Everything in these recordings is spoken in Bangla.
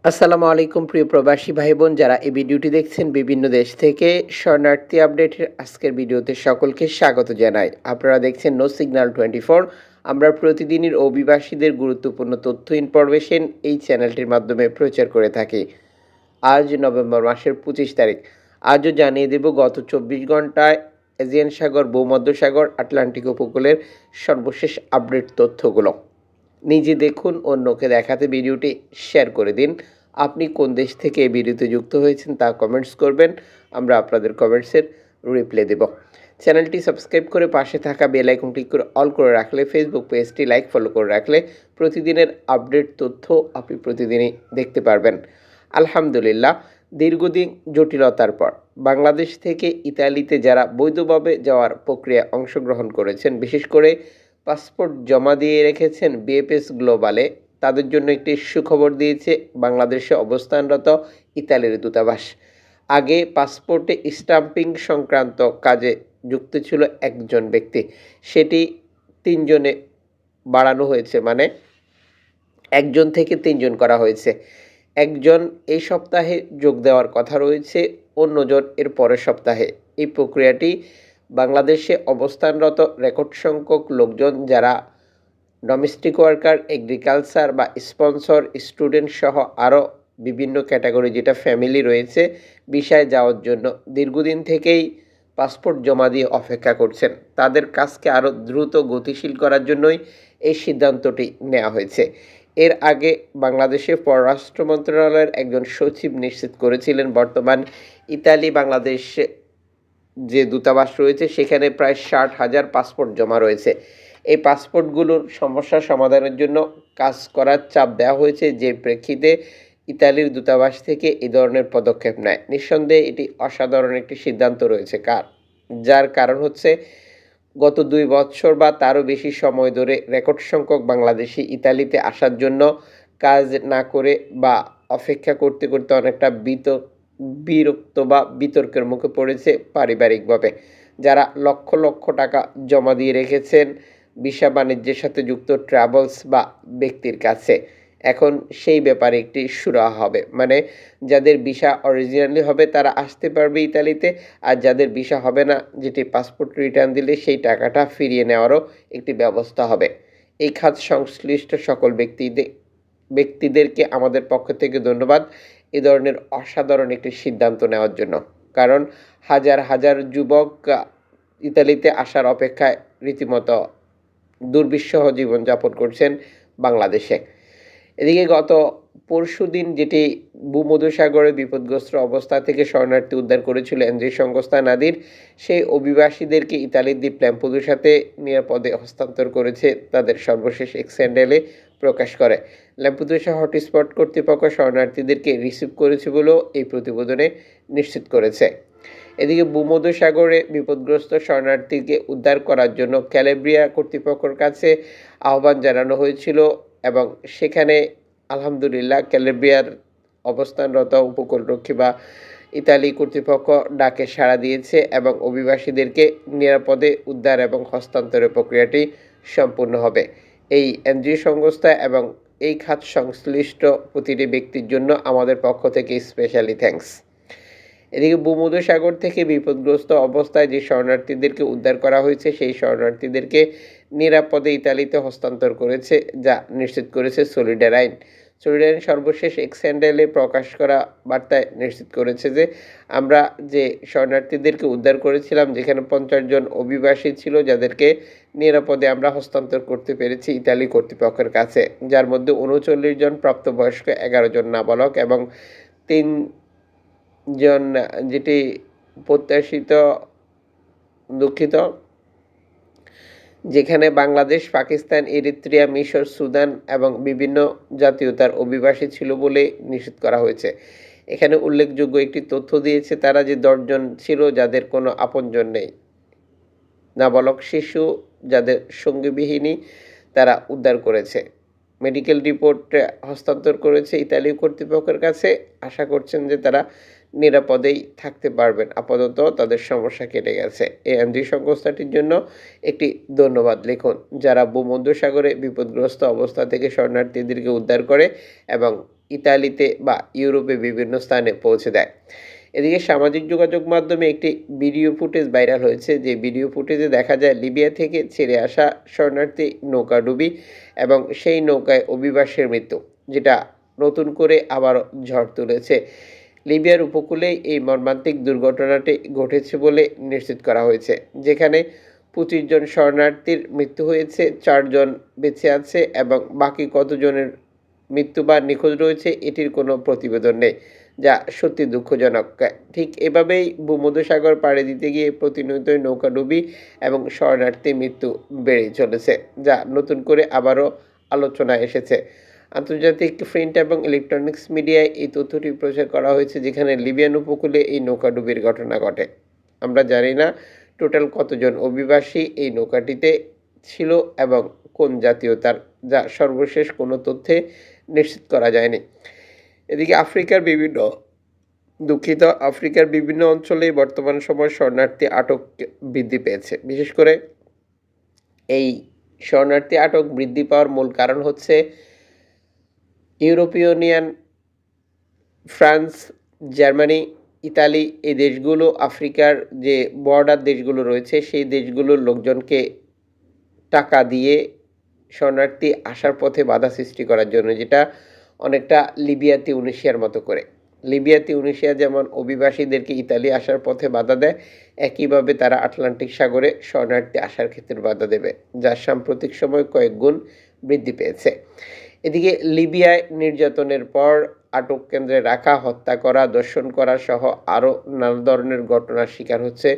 আসসালামু আলাইকুম প্রিয় প্রবাসী ভাই বোন যারা এই ভিডিওটি দেখছেন বিভিন্ন দেশ থেকে শরণার্থী আপডেটের আজকের ভিডিওতে সকলকে স্বাগত জানাই। আপনারা দেখছেন নো সিগন্যাল 24। আমরা প্রতিদিনের অভিবাসীদের গুরুত্বপূর্ণ তথ্য ইনফরমেশন এই চ্যানেলটির মাধ্যমে প্রচার করে থাকি। আজ নভেম্বর মাসের 25 তারিখ। আজও জানিয়ে দেব গত 24 ঘন্টায় এজিয়ান সাগর, ভূমধ্যসাগর, আটলান্টিক উপকূলের সর্বশেষ আপডেট তথ্যগুলো। নিজে দেখুন, অন্যকে দেখাতে ভিডিওটি শেয়ার করে দিন। আপনি কোন দেশ থেকে এই ভিডিওতে যুক্ত হয়েছেন তা কমেন্টস করবেন, আমরা আপনাদের কমেন্টসের রিপ্লাই দেব। চ্যানেলটি সাবস্ক্রাইব করে পাশে থাকা বেল আইকন ক্লিক করে অল করে রাখলে, ফেসবুক পেজটি লাইক ফলো করে রাখলে প্রতিদিনের আপডেট তথ্য আপনি প্রতিদিনই দেখতে পারবেন। আলহামদুলিল্লাহ, দীর্ঘদিন জটিলতার পর বাংলাদেশ থেকে ইতালিতে যারা বৈধভাবে যাওয়ার প্রক্রিয়ায় অংশগ্রহণ করেছেন, বিশেষ করে পাসপোর্ট জমা দিয়ে রেখেছেন বিএফএস গ্লোবালে, তাদের জন্য একটি সুখবর দিয়েছে বাংলাদেশে অবস্থানরত ইতালির দূতাবাস। আগে পাসপোর্টে স্টাম্পিং সংক্রান্ত কাজে যুক্ত ছিল একজন ব্যক্তি, সেটি 3 জনে বাড়ানো হয়েছে, মানে 1 জন থেকে 3 জন করা হয়েছে। একজন এই সপ্তাহে যোগ দেওয়ার কথা রয়েছে, অন্যজন এর পরের সপ্তাহে। এই প্রক্রিয়াটি বাংলাদেশে অবস্থানরত রেকর্ড সংখ্যক লোকজন যারা ডোমেস্টিক ওয়ার্কার, এগ্রিকালচার বা স্পন্সর, স্টুডেন্ট সহ আরও বিভিন্ন ক্যাটাগরি যেটা ফ্যামিলি রয়েছে, ভিসায় যাওয়ার জন্য দীর্ঘদিন থেকেই পাসপোর্ট জমা দিয়ে অপেক্ষা করছেন, তাদের কাজকে আরও দ্রুত গতিশীল করার জন্যই এই সিদ্ধান্তটি নেওয়া হয়েছে। এর আগে বাংলাদেশের পররাষ্ট্র মন্ত্রণালয়ের একজন সচিব নিশ্চিত করেছিলেন, বর্তমান ইতালি বাংলাদেশ যে দূতাবাস রয়েছে সেখানে প্রায় 60,000 পাসপোর্ট জমা রয়েছে। এই পাসপোর্টগুলোর সমস্যা সমাধানের জন্য কাজ করার চাপ দেওয়া হয়েছে, যে প্রেক্ষিতে ইতালির দূতাবাস থেকে এই ধরনের পদক্ষেপ নেয়। নিঃসন্দেহে এটি অসাধারণ একটি সিদ্ধান্ত রয়েছে, যার কারণ হচ্ছে গত 2 বছর বা তারও বেশি সময় ধরে রেকর্ড সংখ্যক বাংলাদেশি ইতালিতে আসার জন্য কাজ না করে বা অপেক্ষা করতে করতে অনেকটা বিরক্ত বা বিতর্কের মুখে পড়েছে পারিবারিকভাবে। যারা লক্ষ লক্ষ টাকা জমা দিয়ে রেখেছেন ভিসা বাণিজ্যের সাথে যুক্ত ট্রাভেলস বা ব্যক্তির কাছে, এখন সেই ব্যাপারে একটি সুরাহা হবে। মানে যাদের ভিসা অরিজিনালি হবে তারা আসতে পারবে ইতালিতে, আর যাদের ভিসা হবে না, যেটি পাসপোর্ট রিটার্ন দিলে সেই টাকাটা ফিরিয়ে নেওয়ারও একটি ব্যবস্থা হবে। এই খাত সংশ্লিষ্ট সকল ব্যক্তিদেরকে আমাদের পক্ষ থেকে ধন্যবাদ এ ধরনের অসাধারণ একটি সিদ্ধান্ত নেওয়ার জন্য। কারণ হাজার হাজার যুবক ইতালিতে আসার অপেক্ষায় রীতিমতো দুর্বিষহ জীবনযাপন করছেন বাংলাদেশে। এদিকে গত পরশুদিন যেটি ভূমধ্যসাগরে বিপদগ্রস্ত অবস্থা থেকে শরণার্থী উদ্ধার করেছিল এনজিও সংস্থা নাদির, সেই অভিবাসীদেরকে ইতালির দ্বীপ ল্যাম্পুদুসাতে নিরাপদে হস্তান্তর করেছে তাদের সর্বশেষ এক্স হ্যান্ডেলে প্রকাশ করে। ল্যাম্পুদুসা হটস্পট কর্তৃপক্ষ শরণার্থীদেরকে রিসিভ করেছে বলেও এই প্রতিবেদনে নিশ্চিত করেছে। এদিকে ভূমধ্যসাগরে বিপদগ্রস্ত শরণার্থীকে উদ্ধার করার জন্য ক্যালেব্রিয়া কর্তৃপক্ষের কাছে আহ্বান জানানো হয়েছিল, এবং সেখানে আলহামদুলিল্লাহ ক্যালেব্রিয়ার অবস্থানরত উপকূলরক্ষী বা ইতালি কর্তৃপক্ষ ডাকে সাড়া দিয়েছে এবং অভিবাসীদেরকে নিরাপদে উদ্ধার এবং হস্তান্তরের প্রক্রিয়াটি সম্পূর্ণ হবে। এই এনজিও সংস্থা এবং এই খাত সংশ্লিষ্ট প্রতিটি ব্যক্তির জন্য আমাদের পক্ষ থেকে স্পেশালি থ্যাঙ্কস। এদিকে ভূমধ্যসাগর থেকে বিপদগ্রস্ত অবস্থায় যে শরণার্থীদেরকে উদ্ধার করা হয়েছে, সেই শরণার্থীদেরকে নিরাপদে ইতালিতে হস্তান্তর করেছে, যা নিশ্চিত করেছে সলিডারাইন। সলিডারাইন সর্বশেষ এক্স হ্যান্ডেলে প্রকাশ করা বার্তায় নিশ্চিত করেছে যে আমরা যে শরণার্থীদেরকে উদ্ধার করেছিলাম, যেখানে 50 জন অভিবাসী ছিল, যাদেরকে নিরাপদে আমরা হস্তান্তর করতে পেরেছি ইতালি কর্তৃপক্ষের কাছে, যার মধ্যে 39 জন প্রাপ্তবয়স্ক, 11 জন নাবালক এবং 3 জন যেটি প্রত্যাশিত, দুঃখিত, যেখানে বাংলাদেশ, পাকিস্তান, এরিত্রিয়া, মিশর, সুদান এবং বিভিন্ন জাতীয়তার অভিবাসী ছিল বলে নিশ্চিত করা হয়েছে। এখানে উল্লেখযোগ্য একটি তথ্য দিয়েছে তারা, যে 10 জন ছিল যাদের কোনো আপনজন নেই, নাবালক শিশু যাদের সঙ্গীবিহীনই তারা উদ্ধার করেছে। মেডিকেল রিপোর্ট হস্তান্তর করেছে ইতালি কর্তৃপক্ষের কাছে, আশা করছেন যে তারা নিরাপদেই থাকতে পারবেন। আপাতত তাদের সমস্যা কেটে গেছে। এই এনজিও সংস্থাটির জন্য একটি ধন্যবাদ লিখুন, যারা ভূমধ্যসাগরে বিপদগ্রস্ত অবস্থা থেকে শরণার্থীদেরকে উদ্ধার করে এবং ইতালিতে বা ইউরোপে বিভিন্ন স্থানে পৌঁছে দেয়। এদিকে সামাজিক যোগাযোগ মাধ্যমে একটি ভিডিও ফুটেজ ভাইরাল হয়েছে, যে ভিডিও ফুটেজে দেখা যায় লিবিয়া থেকে ছেড়ে আসা শরণার্থী নৌকাডুবি এবং সেই নৌকায় অভিবাসীর মৃত্যু, যেটা নতুন করে আবার ঝড় তুলেছে। লিবিয়ার উপকূলেই এই মর্মান্তিক দুর্ঘটনাটি ঘটেছে বলে নিশ্চিত করা হয়েছে, যেখানে 25 জন শরণার্থীর মৃত্যু হয়েছে, 4 জন বেঁচে আছে এবং বাকি কতজনের মৃত্যু বা নিখোঁজ রয়েছে এটির কোনো প্রতিবেদন নেই, যা সত্যি দুঃখজনক। ঠিক এভাবেই ভূমধ্যসাগর পাড়ি দিতে গিয়ে প্রতিনিয়তই নৌকাডুবি এবং শরণার্থীর মৃত্যু বেড়েই চলেছে, যা নতুন করে আবারও আলোচনায় এসেছে। আন্তর্জাতিক প্রিন্ট এবং ইলেকট্রনিক্স মিডিয়ায় এই তথ্যটি প্রচার করা হয়েছে, যেখানে লিবিয়ান উপকূলে এই নৌকাডুবির ঘটনা ঘটে। আমরা জানি না টোটাল কতজন অভিবাসী এই নৌকাটিতে ছিল এবং কোন জাতীয়তার, যা সর্বশেষ কোনো তথ্যে নিশ্চিত করা যায়নি। এদিকে আফ্রিকার বিভিন্ন অঞ্চলে বর্তমান সময় শরণার্থী আটক বৃদ্ধি পেয়েছে। বিশেষ করে এই শরণার্থী আটক বৃদ্ধি পাওয়ার মূল কারণ হচ্ছে ইউরোপীয় ইউনিয়ন, ফ্রান্স, জার্মানি, ইতালি, এই দেশগুলো আফ্রিকার যে বর্ডার দেশগুলো রয়েছে সেই দেশগুলোর লোকজনকে টাকা দিয়ে শরণার্থী আসার পথে বাধা সৃষ্টি করার জন্য, যেটা অনেকটা লিবিয়া তিউনিসিয়ার মতো করে। লিবিয়া তিউনিসিয়া যেমন অভিবাসীদেরকে ইতালি আসার পথে বাধা দেয়, একইভাবে তারা আটলান্টিক সাগরে শরণার্থী আসার ক্ষেত্রে বাধা দেবে, যা সাম্প্রতিক সময় কয়েক গুণ বৃদ্ধি পেয়েছে। এদিকে লিবিয়ায় নির্যাতনের পর আটক কেন্দ্রে রাখা, হত্যা করা, ধর্ষণ করা সহ আরও নানা ধরনের ঘটনার শিকার হচ্ছে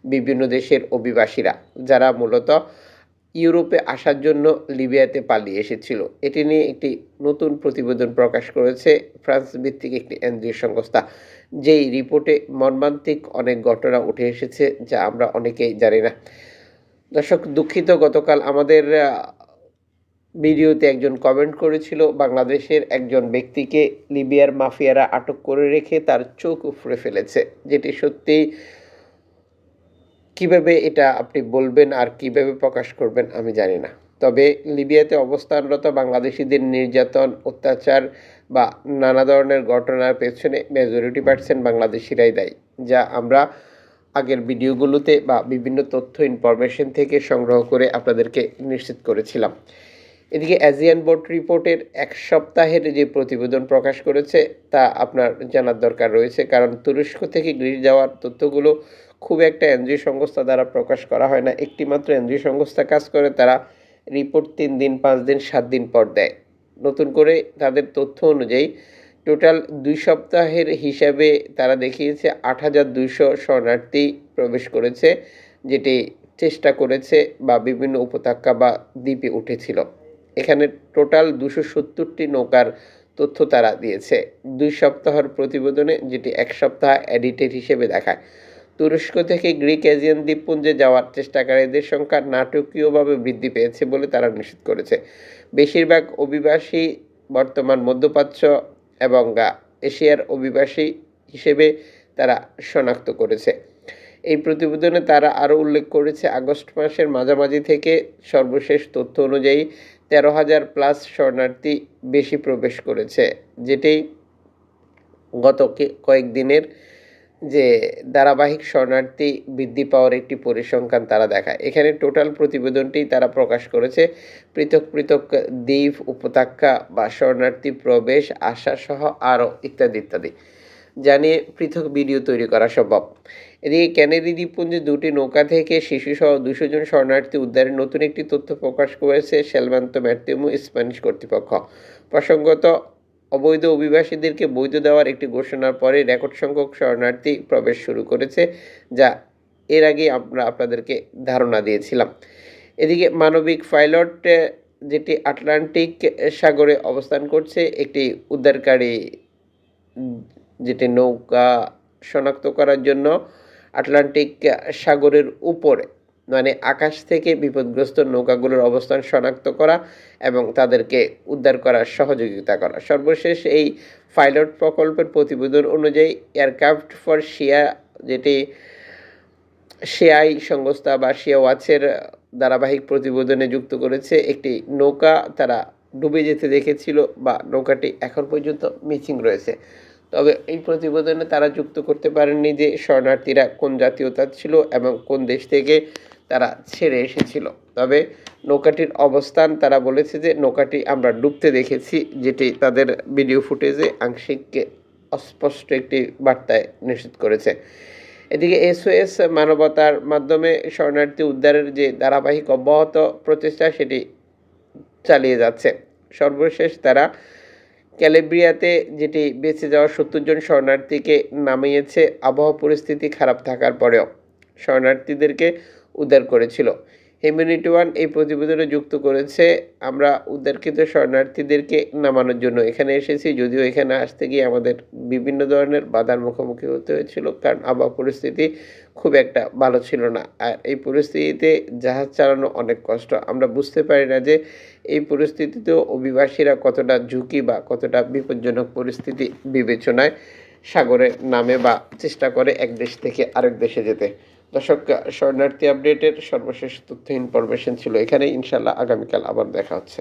বিভিন্ন দেশের অভিবাসীরা, যারা মূলত ইউরোপে আসার জন্য লিবিয়াতে পালিয়ে এসেছিল। এটি নিয়ে একটি নতুন প্রতিবেদন প্রকাশ করেছে ফ্রান্স ভিত্তিক একটি এনজিও সংস্থা, যেই রিপোর্টে মর্মান্তিক অনেক ঘটনা উঠে এসেছে, যা আমরা অনেকেই জানি না। দর্শক, দুঃখিত, গতকাল আমাদের ভিডিওতে একজন কমেন্ট করেছিল বাংলাদেশের একজন ব্যক্তিকে লিবিয়ার মাফিয়ারা আটক করে রেখে তার চোখ উপড়ে ফেলেছে, যেটি সত্যিই কিভাবে এটা আপনি বলবেন আর কিভাবে প্রকাশ করবেন আমি জানি না। তবে লিবিয়াতে অবস্থানরত বাংলাদেশিদের নির্যাতন, অত্যাচার বা নানা ধরনের ঘটনার পেছনে মেজরিটি% বাংলাদেশিরাই দায়ী, যা আমরা আগের ভিডিওগুলোতে বা বিভিন্ন তথ্য ইনফরমেশন থেকে সংগ্রহ করে আপনাদেরকে নিশ্চিত করেছিলাম। এদিকে এজিয়ান বোর্ড রিপোর্টের 1 সপ্তাহের যে প্রতিবেদন প্রকাশ করেছে তা আপনার জানার দরকার রয়েছে, কারণ তুরস্ক থেকে গ্রিস যাওয়ার তথ্যগুলো খুব একটা এনজিও সংস্থা দ্বারা প্রকাশ করা হয় না। একটি মাত্র এনজিও সংস্থা কাজ করে, তারা রিপোর্ট 3 দিন, 5 দিন, 7 দিন পর দেয়। নতুন করে তাদের তথ্য অনুযায়ী টোটাল 2 সপ্তাহের হিসাবে তারা দেখিয়েছে 8,200 শরণার্থী প্রবেশ করেছে, যেটি চেষ্টা করেছে বা বিভিন্ন উপত্যকা বা দ্বীপে উঠেছিল। এখানে টোটাল 270টি নৌকার তথ্য তারা দিয়েছে 2 সপ্তাহের প্রতিবেদনে, যেটি 1 সপ্তাহ এডিটেড হিসেবে দেখায়। তুরস্ক থেকে গ্রিক এজিয়ান দ্বীপপুঞ্জে যাওয়ার চেষ্টাকারীদের সংখ্যা নাটকীয়ভাবে বৃদ্ধি পেয়েছে বলে তারা নিশ্চিত করেছে। বেশিরভাগ অভিবাসী বর্তমান মধ্যপ্রাচ্য এবং এশিয়ার অভিবাসী হিসেবে তারা শনাক্ত করেছে। এই প্রতিবেদনে তারা আরও উল্লেখ করেছে, আগস্ট মাসের মাঝামাঝি থেকে সর্বশেষ তথ্য অনুযায়ী 13,000+ শরণার্থী বেশি প্রবেশ করেছে, যেটি গত কয়েকদিনের যে ধারাবাহিক শরণার্থী বৃদ্ধি পাওয়ার একটি পরিসংখ্যান তারা দেখায়। এখানে টোটাল প্রতিবেদনটি তারা প্রকাশ করেছে পৃথক পৃথক দ্বীপ, উপত্যকা বা শরণার্থী প্রবেশ, আসা সহ আরও ইত্যাদি ইত্যাদি, জানিয়ে পৃথক ভিডিও তৈরি করা সম্ভব। এদিকে ক্যানারি দ্বীপপুঞ্জে 2টি নৌকা থেকে শিশুসহ 200 জন শরণার্থী উদ্ধারের নতুন একটি তথ্য প্রকাশ করেছে সেলভান্তো ম্যার্তিমো স্প্যানিশ কর্তৃপক্ষ। প্রসঙ্গত, অবৈধ অভিবাসীদেরকে বৈধ দেওয়ার একটি ঘোষণার পরে রেকর্ড সংখ্যক শরণার্থী প্রবেশ শুরু করেছে, যা এর আগে আমরা আপনাদেরকে ধারণা দিয়েছিলাম। এদিকে মানবিক পাইলট, যেটি আটলান্টিক সাগরে অবস্থান করছে, একটি উদ্ধারকারী যেটি নৌকা শনাক্ত করার জন্য আটলান্টিক সাগরের উপরে, মানে আকাশ থেকে বিপদগ্রস্ত নৌকাগুলোর অবস্থান শনাক্ত করা এবং তাদেরকে উদ্ধার করার সহযোগিতা করা। সর্বশেষ এই পাইলট প্রকল্পের প্রতিবেদন অনুযায়ী এয়ারক্রাফট ফর শিয়া, যেটি শিয়াই সংস্থা বা শিয়া ওয়াচের ধারাবাহিক প্রতিবেদনে যুক্ত করেছে, একটি নৌকা তারা ডুবে যেতে দেখেছিল বা নৌকাটি এখন পর্যন্ত মিসিং রয়েছে। তবে এই প্রতিবেদনে তারা যুক্ত করতে পারেননি যে শরণার্থীরা কোন জাতীয়তার ছিল এবং কোন দেশ থেকে তারা ছেড়ে এসেছিল। তবে নৌকাটির অবস্থান তারা বলেছে যে নৌকাটি আমরা ডুবতে দেখেছি, যেটি তাদের ভিডিও ফুটেজে আংশিক অস্পষ্ট একটি বার্তায় নিশ্চিত করেছে। এদিকে এসওএস মানবতার মাধ্যমে শরণার্থী উদ্ধারের যে ধারাবাহিক অব্যাহত প্রচেষ্টা সেটি চালিয়ে যাচ্ছে। সর্বশেষ তারা ক্যালিব্রিয়াতে যেটি বেঁচে যাওয়া ৭০ জন শরণার্থীকে নামিয়েছে আবহাওয়া পরিস্থিতি খারাপ থাকার পরেও শরণার্থীদেরকে উদ্ধার করেছিল। হিউম্যানিটি ওয়ান এই প্রতিবেদনে যুক্ত করেছে, আমরা উদ্ধারকৃত শরণার্থীদেরকে নামানোর জন্য এখানে এসেছি, যদিও এখানে আসতে গিয়ে আমাদের বিভিন্ন ধরনের বাধার মুখোমুখি হতে হয়েছিল, কারণ আবহাওয়া পরিস্থিতি খুব একটা ভালো ছিল না। আর এই পরিস্থিতিতে জাহাজ চালানো অনেক কষ্ট। আমরা বুঝতে পারি না যে এই পরিস্থিতিতেও অভিবাসীরা কতটা ঝুঁকি বা কতটা বিপজ্জনক পরিস্থিতি বিবেচনায় সাগরে নামে বা চেষ্টা করে এক দেশ থেকে আরেক দেশে যেতে। দর্শক, শরণার্থী আপডেটের সর্বশেষ তথ্য ইনফরমেশন ছিল এখানে। ইনশাল্লাহ আগামীকাল আবার দেখা হচ্ছে।